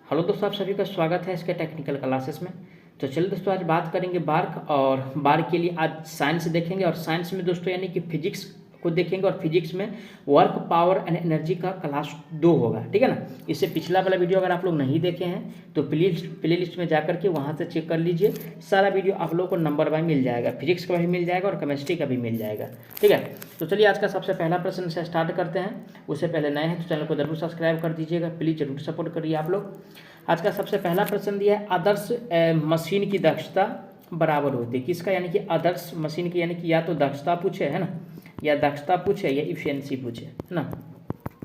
Hello दोस्तों, आप सभी का स्वागत है इसके टेक्निकल क्लासेस में। तो चलिए दोस्तों, आज बात करेंगे बार्क और बार्क के लिए आज साइंस देखेंगे। और साइंस में दोस्तों यानी कि फिजिक्स को देखेंगे और फिजिक्स में वर्क, पावर एंड एनर्जी का क्लास 2 होगा, ठीक है ना। इससे पिछला वाला वीडियो अगर आप लोग नहीं देखे हैं तो प्ले लिस्ट में जाकर के वहाँ से चेक कर लीजिए। सारा वीडियो आप लोगों को नंबर बाय मिल जाएगा, फिजिक्स का भी मिल जाएगा और केमिस्ट्री का भी मिल जाएगा, ठीक है। तो चलिए आज का सबसे पहला प्रश्न से स्टार्ट करते हैं। उससे पहले नए हैं तो चैनल को जरूर सब्सक्राइब कर दीजिएगा, प्लीज़ जरूर सपोर्ट करिए आप लोग। आज का सबसे पहला प्रश्न दिया है, आदर्श मशीन की दक्षता बराबर होती है किसका, यानी कि आदर्श मशीन की, यानी कि या तो दक्षता पूछे है ना, या दक्षता पूछे या इफिशिएंसी पूछे है ना,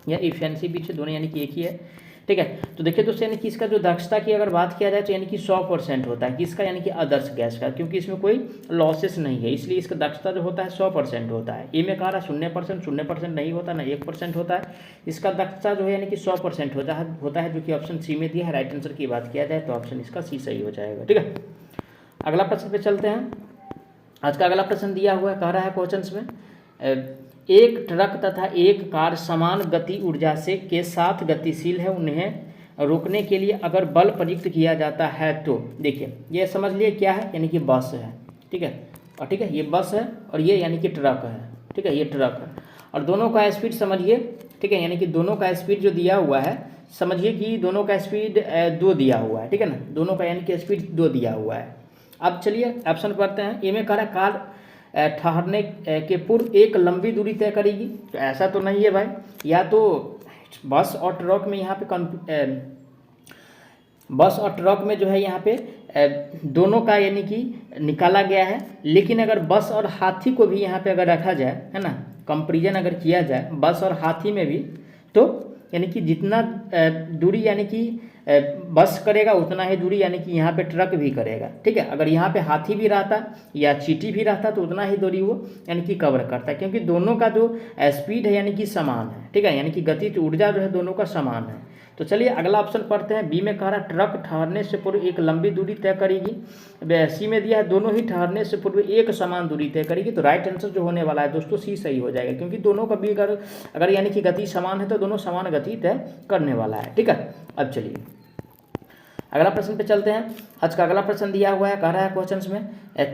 या इफिशिएंसी पूछे, दोनों यानी कि एक ही है, ठीक है। तो देखिए दोस्तों, यानी कि इसका जो दक्षता की अगर बात किया जाए तो यानी कि 100% होता है किसका, यानी कि आदर्श गैस का, क्योंकि इसमें कोई लॉसेस नहीं है, इसलिए इसका दक्षता जो होता है 100% होता है। ए में कहा रहा 0% नहीं होता ना 1% होता है। इसका दक्षता जो है यानी कि 100% होता है जो कि ऑप्शन सी में दिया है। राइट आंसर की बात किया जाए तो ऑप्शन इसका सी सही हो जाएगा, ठीक है। अगला प्रश्न पे चलते हैं। आज का अगला प्रश्न दिया हुआ है, कह रहा है क्वेश्चन में, एक ट्रक तथा एक कार समान गति ऊर्जा से के साथ गतिशील है, उन्हें रोकने के लिए अगर बल प्रयुक्त किया जाता है तो देखिए ये समझ लिए क्या है, यानी कि बस है, ठीक है। और ठीक है, ये बस है और ये यानी कि ट्रक है, ठीक है, ये ट्रक है और दोनों का स्पीड समझिए, ठीक है, यानी कि दोनों का स्पीड जो दिया हुआ है समझिए कि दोनों का स्पीड 2 दिया हुआ है, ठीक है ना, दोनों का यानी कि स्पीड 2 दिया हुआ है। अब चलिए ऑप्शन पढ़ते हैं। ए में कह रहा है कार ठहरने के पूर्व एक लंबी दूरी तय करेगी, तो ऐसा तो नहीं है भाई, या तो बस और ट्रक में यहाँ पे बस और ट्रक में जो है यहाँ पे दोनों का यानी कि निकाला गया है, लेकिन अगर बस और हाथी को भी यहाँ पे अगर रखा जाए है ना, कंपेरिजन अगर किया जाए बस और हाथी में भी, तो यानी कि जितना दूरी यानी कि बस करेगा उतना ही दूरी यानी कि यहाँ पे ट्रक भी करेगा, ठीक है। अगर यहाँ पे हाथी भी रहता या चींटी भी रहता तो उतना ही दूरी वो यानी कि कवर करता है, क्योंकि दोनों का जो स्पीड है यानी कि समान है, ठीक है, यानी कि गतिज ऊर्जा जो है दोनों का समान है। तो चलिए अगला ऑप्शन पढ़ते हैं। बी में कह रहा ट्रक ठहरने से पूर्व एक लंबी दूरी तय करेगी। सी में दिया है दोनों ही ठहरने से पूर्व एक समान दूरी तय करेगी। तो राइट आंसर जो होने वाला है दोस्तों सी सही हो जाएगा, क्योंकि दोनों का भी अगर यानी कि गति समान है तो दोनों समान गति तय करने वाला है, ठीक है। अब चलिए अगला प्रश्न पे चलते हैं। आज का अगला प्रश्न दिया हुआ है, कह रहा है क्वेश्चंस में,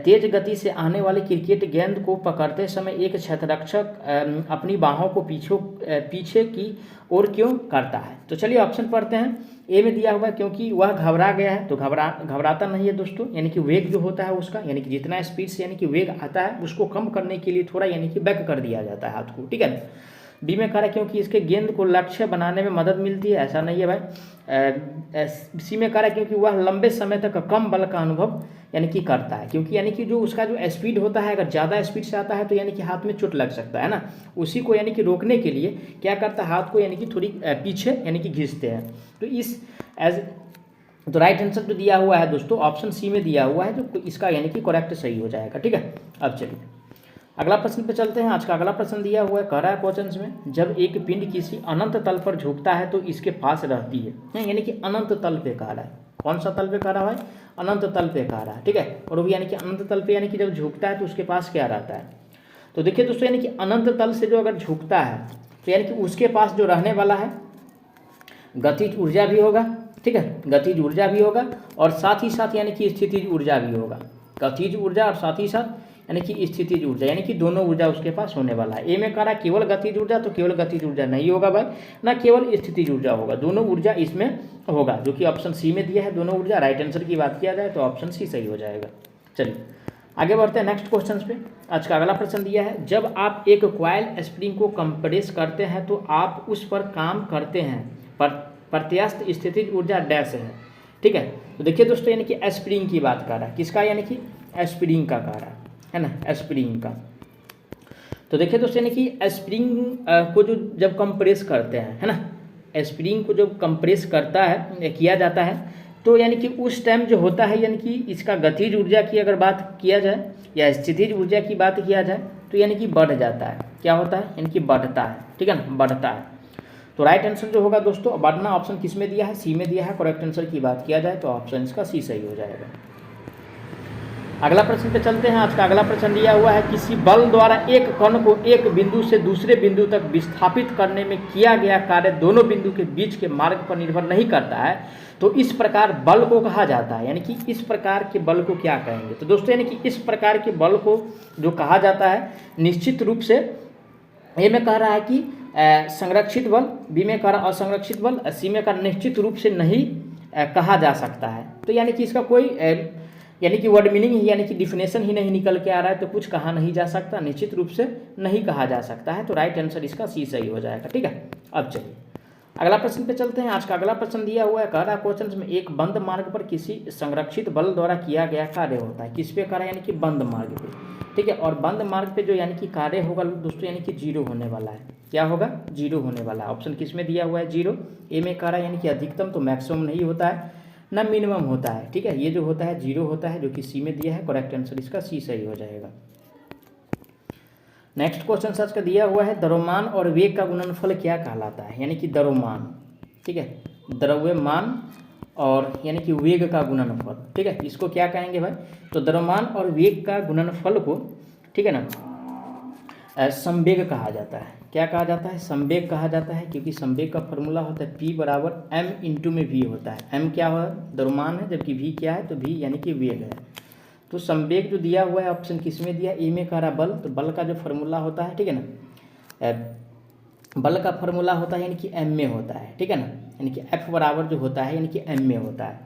तेज गति से आने वाले क्रिकेट गेंद को पकड़ते समय एक क्षेत्ररक्षक अपनी बाहों को पीछे की ओर क्यों करता है। तो चलिए ऑप्शन पढ़ते हैं। ए में दिया हुआ है क्योंकि वह घबरा गया है, तो घबराता नहीं है दोस्तों, यानी कि वेग जो होता है उसका, यानी कि जितना स्पीड से यानी कि वेग आता है उसको कम करने के लिए थोड़ा यानी कि बैक कर दिया जाता है हाथ को, ठीक है। बी में कह रहा है क्योंकि इसके गेंद को लक्ष्य बनाने में मदद मिलती है, ऐसा नहीं है भाई। सी में कह रहा है क्योंकि वह लंबे समय तक कम बल का अनुभव यानी कि करता है, क्योंकि यानी कि जो उसका जो स्पीड होता है अगर ज़्यादा स्पीड से आता है तो यानी कि हाथ में चोट लग सकता है ना, उसी को यानी कि रोकने के लिए क्या करता है, हाथ को यानी कि थोड़ी पीछे यानी कि घिसते हैं। तो राइट आंसर जो दिया हुआ है दोस्तों ऑप्शन सी में दिया हुआ है, जो इसका यानी कि करेक्ट सही हो जाएगा, ठीक है। अब चलिए अगला प्रश्न पे चलते हैं। आज का अगला प्रश्न दिया हुआ है, कह रहा है क्वेश्चंस में, जब एक पिंड किसी अनंत तल पर झुकता है तो इसके पास रहती है, यानी कि अनंत तल पे कह रहा है। कौन सा तल पे कह रहा है, अनंत तल पे कह रहा है, ठीक है। और वो भी यानी कि अनंत तल पे यानी कि जब झुकता है तो उसके पास क्या रहता है। तो देखिए दोस्तों, यानी कि अनंत तल से जो अगर झुकता है तो यानी कि उसके पास जो रहने वाला है गतिज ऊर्जा भी होगा, ठीक है, गतिज ऊर्जा भी होगा और साथ ही साथ यानी कि स्थितिज ऊर्जा भी होगा। गतिज ऊर्जा और साथ ही साथ यानी कि स्थितिज ऊर्जा, यानी कि दोनों ऊर्जा उसके पास होने वाला है। ए में कह रहा है केवल गतिज ऊर्जा, तो केवल गतिज ऊर्जा नहीं होगा भाई, ना केवल स्थितिज ऊर्जा होगा, दोनों ऊर्जा इसमें होगा, जो कि ऑप्शन सी में दिया है दोनों ऊर्जा। राइट आंसर की बात किया जाए तो ऑप्शन सी सही हो जाएगा। चलिए आगे बढ़ते हैं नेक्स्ट क्वेश्चन पे। आज का अगला प्रश्न दिया है, जब आप एक कॉइल स्प्रिंग को कंप्रेस करते हैं तो आप उस पर काम करते हैं, प्रत्यास्थ स्थितिज ऊर्जा डैश है, ठीक है। तो देखिए दोस्तों, यानी कि स्प्रिंग की बात कर रहा है, किसका, यानी कि स्प्रिंग का कह रहा है ना, स्प्रिंग का। तो देखिए दोस्तों, यानी कि स्प्रिंग को जो जब कंप्रेस करते हैं है ना, स्प्रिंग को जब कंप्रेस करता है किया जाता है तो यानी कि उस टाइम जो होता है यानी कि इसका गतिज ऊर्जा की अगर बात किया जाए या स्थितिज ऊर्जा की बात किया जाए तो यानी कि बढ़ जाता है, क्या होता है, यानी कि बढ़ता है, ठीक है ना, बढ़ता है। तो राइट आंसर जो होगा दोस्तों, बढ़ना ऑप्शन किस में दिया है, सी में दिया है। करेक्ट आंसर की बात किया जाए तो ऑप्शन इसका सी सही हो जाएगा। अगला प्रश्न पे चलते हैं। आज का अगला प्रश्न दिया हुआ है, किसी बल द्वारा एक कण को एक बिंदु से दूसरे बिंदु तक विस्थापित करने में किया गया कार्य दोनों बिंदु के बीच के मार्ग पर निर्भर नहीं करता है, तो इस प्रकार बल को कहा जाता है। यानी कि इस प्रकार के बल को क्या कहेंगे? तो दोस्तों यानी कि इस प्रकार के बल को जो कहा जाता है, निश्चित रूप से ए में कह रहा है कि संरक्षित बल, बी में कह रहा असंरक्षित बल, सी में कह निश्चित रूप से नहीं कहा जा सकता है। तो यानी कि इसका कोई यानी कि वर्ड मीनिंग ही यानी कि डिफिनेशन ही नहीं निकल के आ रहा है, तो कुछ कहा नहीं जा सकता, निश्चित रूप से नहीं कहा जा सकता है। तो राइट आंसर इसका सी सही हो जाएगा। ठीक है, अब चलिए अगला प्रश्न पे चलते हैं। आज का अगला प्रश्न दिया हुआ है, कह रहा है क्वेश्चन में एक बंद मार्ग पर किसी संरक्षित बल द्वारा किया गया कार्य होता है। किस पे कह रहा है? यानी कि बंद मार्ग पे। ठीक है, और बंद मार्ग पे जो यानी कि कार्य होगा दोस्तों यानी कि जीरो होने वाला है। क्या होगा? जीरो होने वाला है। ऑप्शन किस में दिया हुआ है? जीरो। ए में कह रहा है यानी कि अधिकतम, तो मैक्सिमम नहीं होता है ना मिनिमम होता है। ठीक है, ये जो होता है जीरो होता है, जो कि सी में दिया है। करेक्ट आंसर इसका सी सही हो जाएगा। नेक्स्ट क्वेश्चन सच का दिया हुआ है, द्रव्यमान और वेग का गुणनफल क्या कहलाता है? यानी कि द्रव्यमान, ठीक है, द्रव्यमान और यानी कि वेग का गुणनफल। ठीक है, इसको क्या कहेंगे भाई? तो द्रव्यमान और वेग का गुणनफल को, ठीक है ना, संवेग कहा जाता है। क्या कहा जाता है? संवेग कहा जाता है, क्योंकि संवेग का फॉर्मूला होता है P बराबर m इंटू में v होता है। m क्या है? द्रव्यमान है, जबकि v क्या है? तो v यानी कि वेग है। तो संवेग जो दिया हुआ है ऑप्शन किस में दिया? ए में कह रहा बल, तो बल का जो फॉर्मूला होता है, ठीक है ना, बल का फॉर्मूला होता है यानी कि m में होता है। ठीक है ना, यानी कि F बराबर जो होता है यानी कि m में होता है।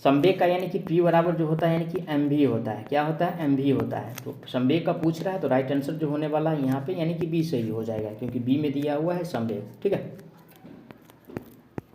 संवेग का यानी कि P बराबर जो होता है यानी कि mv होता है। क्या होता है? mv होता है। तो संवेग का पूछ रहा है, तो राइट आंसर जो होने वाला है यहाँ पे यानी कि बी सही हो जाएगा, क्योंकि बी में दिया हुआ है संवेग। ठीक है,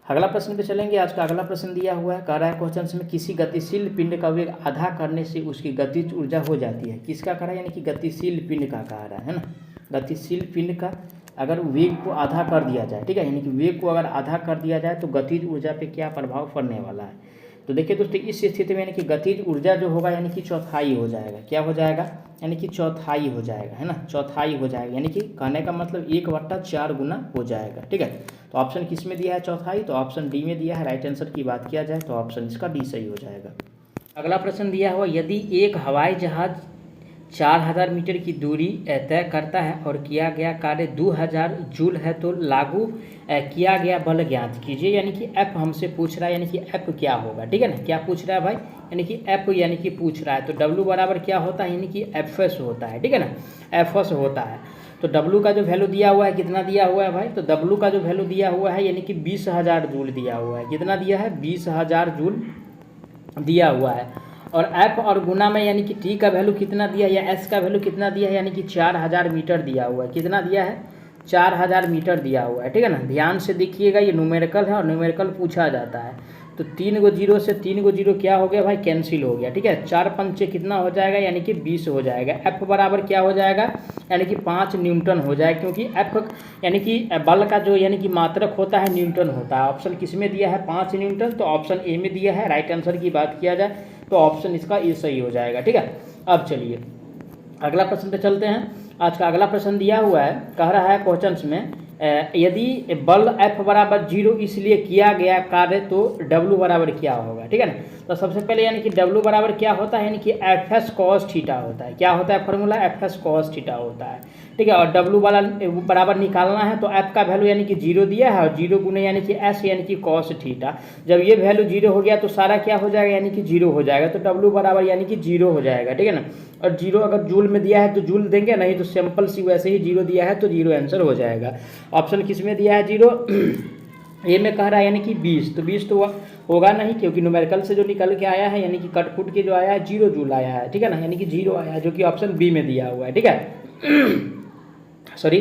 अगला प्रश्न पे चलेंगे। आज का अगला प्रश्न दिया हुआ है, कह रहा है क्वेश्चन में किसी गतिशील पिंड का वेग आधा करने से उसकी गतिज ऊर्जा हो जाती है। किसका कह रहा है? यानी कि गतिशील पिंड का कह रहा है ना। गतिशील पिंड का अगर वेग को आधा कर दिया जाए, ठीक है, यानी कि वेग को अगर आधा कर दिया जाए तो गतिज ऊर्जा पे क्या प्रभाव पड़ने वाला है? तो देखिए दोस्तों, इस स्थिति में यानी कि गतिज ऊर्जा जो होगा यानी कि चौथाई हो जाएगा। क्या हो जाएगा? यानी कि चौथाई हो जाएगा, है ना, चौथाई हो जाएगा। यानी कि कहने का मतलब 1/4 गुना हो जाएगा। ठीक है, तो ऑप्शन किस में दिया है? चौथाई। तो ऑप्शन डी में दिया है। राइट आंसर की बात किया जाए तो ऑप्शन इसका डी सही हो जाएगा। अगला प्रश्न दिया हुआ, यदि एक हवाई जहाज 4000 मीटर की दूरी तय करता है और किया गया कार्य 2000 जूल है, तो लागू किया गया बल ज्ञात कीजिए। यानी कि एफ हमसे पूछ रहा है, यानी कि एफ क्या होगा? ठीक है ना, क्या पूछ रहा है भाई? यानी कि एफ यानी कि पूछ रहा है, तो डब्ल्यू बराबर क्या होता है? यानी कि एफ एस होता है। ठीक है ना, एफ एस होता है। तो डब्ल्यू का जो वैल्यू दिया हुआ है, कितना दिया हुआ है भाई? तो डब्ल्यू का जो वैल्यू दिया हुआ है यानी कि 20,000 जूल दिया हुआ है। कितना दिया है? 20,000 जूल दिया हुआ है। और एफ और गुना में यानी कि टी का वैल्यू कितना दिया है या एस का वैल्यू कितना दिया है? यानी कि 4000 मीटर दिया हुआ है। कितना दिया है? 4000 मीटर दिया हुआ है। ठीक है ना, ध्यान से देखिएगा, ये न्यूमेरिकल है और न्यूमेरिकल पूछा जाता है। तो 3 गो जीरो से 3 गो जीरो क्या हो गया भाई? कैंसिल हो गया। ठीक है, 4 पंचे कितना हो जाएगा? यानी कि 20 हो जाएगा। एफ बराबर क्या हो जाएगा? यानी कि 5 न्यूटन हो जाएगा, क्योंकि एफ यानी कि बल का जो यानी कि मात्रक होता है न्यूटन होता है। ऑप्शन किस में दिया है? 5 न्यूटन, तो ऑप्शन ए में दिया है। राइट आंसर की बात किया जाए तो ऑप्शन इसका ए सही हो जाएगा। ठीक है, अब चलिए अगला प्रश्न पे चलते हैं। आज का अगला प्रश्न दिया हुआ है, कह रहा है क्वेश्चन में यदि बल F बराबर 0 इसलिए किया गया कार्य तो W बराबर क्या होगा? ठीक है ना, तो सबसे पहले यानी कि W बराबर क्या होता है? यानी कि एफ एस कॉस थीटा होता है। क्या होता है formula? F S cos theta होता है। ठीक है, और W वाला बराबर निकालना है तो F का वैल्यू यानी कि 0 दिया है और 0 गुने यानी कि S यानी कि कॉस थीटा। जब ये वैल्यू 0 हो गया तो सारा क्या हो जाएगा? यानी कि 0 हो जाएगा। तो W बराबर यानी कि 0 हो जाएगा। ठीक है ना, और 0 अगर जूल में दिया है तो जूल देंगे, नहीं तो सिंपल सी वैसे ही 0 दिया है तो 0 आंसर हो जाएगा। ऑप्शन किस में दिया है? 0 ए में कह रहा है यानी कि 20, तो 20 तो होगा नहीं, क्योंकि न्यूमेरिकल से जो निकल के आया है यानी कि कट फुट के जो आया है 0 जूल आया है। ठीक है ना, यानी कि 0 आया है, जो कि ऑप्शन बी में दिया हुआ है। ठीक है सॉरी,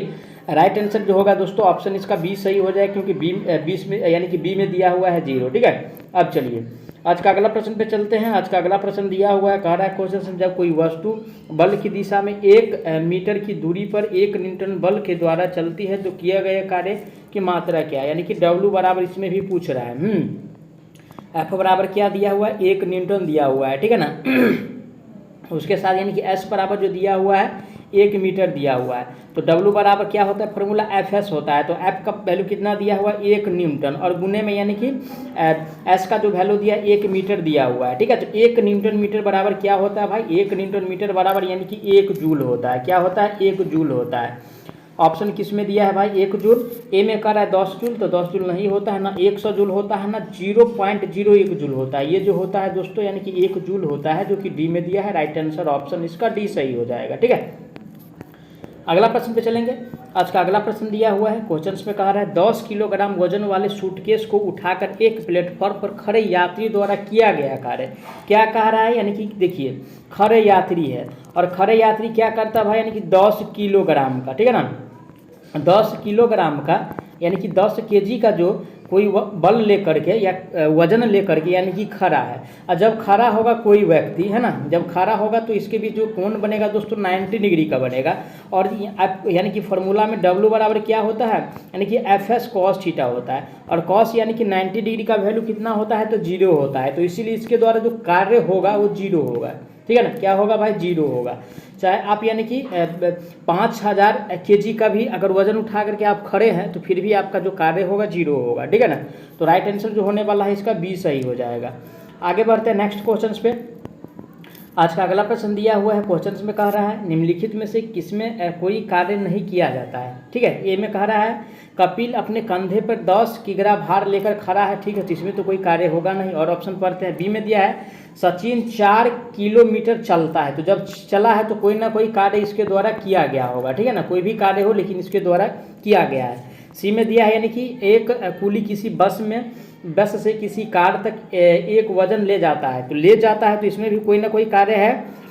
राइट आंसर जो होगा दोस्तों ऑप्शन इसका बी सही हो जाएगा, क्योंकि बी 20 में यानी कि बी में दिया हुआ है 0। ठीक है, अब चलिए आज का अगला प्रश्न पे चलते हैं। आज का अगला प्रश्न दिया हुआ है, कह रहा है क्वेश्चन, जब कोई वस्तु बल की दिशा में 1 मीटर की दूरी पर 1 न्यूटन बल के द्वारा चलती है तो किया गया कार्य की मात्रा क्या है? यानी कि W बराबर इसमें भी पूछ रहा है। एफ बराबर क्या दिया हुआ है? 1 न्यूटन दिया हुआ है। ठीक है ना उसके साथ यानी कि S बराबर जो दिया हुआ है 1 मीटर दिया हुआ है। तो W बराबर क्या होता है, फॉर्मूला Fs होता है। तो F का वैल्यू कितना दिया हुआ है, 1 न्यूटन, और गुने में यानी कि S का जो वैल्यू दिया 1 मीटर दिया हुआ है, ठीक है। तो 1 न्यूटन मीटर बराबर क्या होता है भाई, 1 न्यूटन मीटर बराबर यानी कि 1 जूल होता है। क्या होता है, 1 जूल होता है। ऑप्शन किस में दिया है भाई, 1 जूल। ए में कह रहा है 10 जूल, तो 10 जूल नहीं होता है, ना 100 जूल होता है, ना 0.01 जूल होता है। ये जो होता है दोस्तों यानी कि 1 जूल होता है, जो कि डी में दिया है। राइट आंसर ऑप्शन इसका डी सही हो जाएगा, ठीक है। अगला प्रश्न पे चलेंगे। आज का अगला प्रश्न दिया हुआ है, क्वेश्चंस में कहा रहा है 10 किलोग्राम वजन वाले सूटकेस को उठाकर एक प्लेटफॉर्म पर खड़े यात्री द्वारा किया गया कार्य। क्या कह रहा है, यानी कि देखिए खड़े यात्री है, और खड़े यात्री क्या करता है भाई, यानी कि 10 किलोग्राम का, ठीक है ना, 10 किलोग्राम का यानी कि 10 केजी का जो कोई बल लेकर के या वजन लेकर के यानी कि खड़ा है। और जब खड़ा होगा कोई व्यक्ति, है ना, जब खड़ा होगा तो इसके बीच जो कोण बनेगा दोस्तों 90 डिग्री का बनेगा। और यानी कि फॉर्मूला में W बराबर क्या होता है, यानी कि Fs cos थीटा होता है, और cos यानी कि 90 डिग्री का वैल्यू कितना होता है, तो 0 होता है। तो इसीलिए इसके द्वारा जो कार्य होगा वो 0 होगा, ठीक है ना। क्या होगा भाई, 0 होगा। चाहे आप यानी कि 5000 केजी का भी अगर वजन उठा करके आप खड़े हैं तो फिर भी आपका जो कार्य होगा 0 होगा, ठीक है ना। तो राइट आंसर जो होने वाला है इसका बी सही हो जाएगा। आगे बढ़ते हैं नेक्स्ट क्वेश्चन पे। आज का अगला प्रश्न दिया हुआ है, क्वेश्चन में कह रहा है निम्नलिखित में से किसमें कोई कार्य नहीं किया जाता है, ठीक है। ए में कह रहा है कपिल अपने कंधे पर 10 किग्रा भार लेकर खड़ा है, ठीक है, तो इसमें तो कोई कार्य होगा नहीं। और ऑप्शन पढ़ते हैं, बी में दिया है सचिन 4 किलोमीटर चलता है, तो जब चला है तो कोई ना कोई कार्य इसके द्वारा किया गया होगा, ठीक है ना, कोई भी कार्य हो लेकिन इसके द्वारा किया गया है। सी में दिया है यानी कि एक कुली किसी बस से किसी कार तक एक वजन ले जाता है, तो ले जाता है, तो इसमें भी कोई ना कोई कार्य है।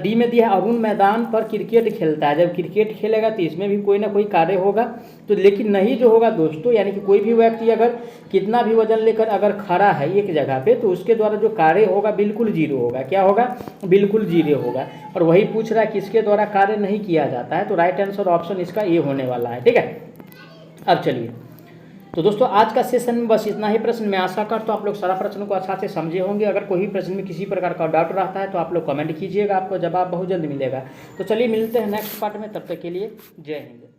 डी में दिया है अरुण मैदान पर क्रिकेट खेलता है, जब क्रिकेट खेलेगा तो इसमें भी कोई ना कोई कार्य होगा। तो लेकिन नहीं जो होगा दोस्तों, यानी कि कोई भी व्यक्ति अगर कितना भी वजन लेकर अगर खड़ा है एक जगह पे, तो उसके द्वारा जो कार्य होगा बिल्कुल 0 होगा। क्या होगा, बिल्कुल 0 होगा। और वही पूछ रहा है किसके द्वारा कार्य नहीं किया जाता है, तो राइट आंसर ऑप्शन इसका ए होने वाला है, ठीक है। अब चलिए, तो दोस्तों आज का सेशन में बस इतना ही प्रश्न। मैं आशा करता हूँ आप लोग सारा प्रश्न को अच्छा से समझे होंगे। अगर कोई प्रश्न में किसी प्रकार का डाउट रहता है तो आप लोग कमेंट कीजिएगा, आपको जवाब बहुत जल्द मिलेगा। तो चलिए मिलते हैं नेक्स्ट पार्ट में, तब तक के लिए जय हिंद।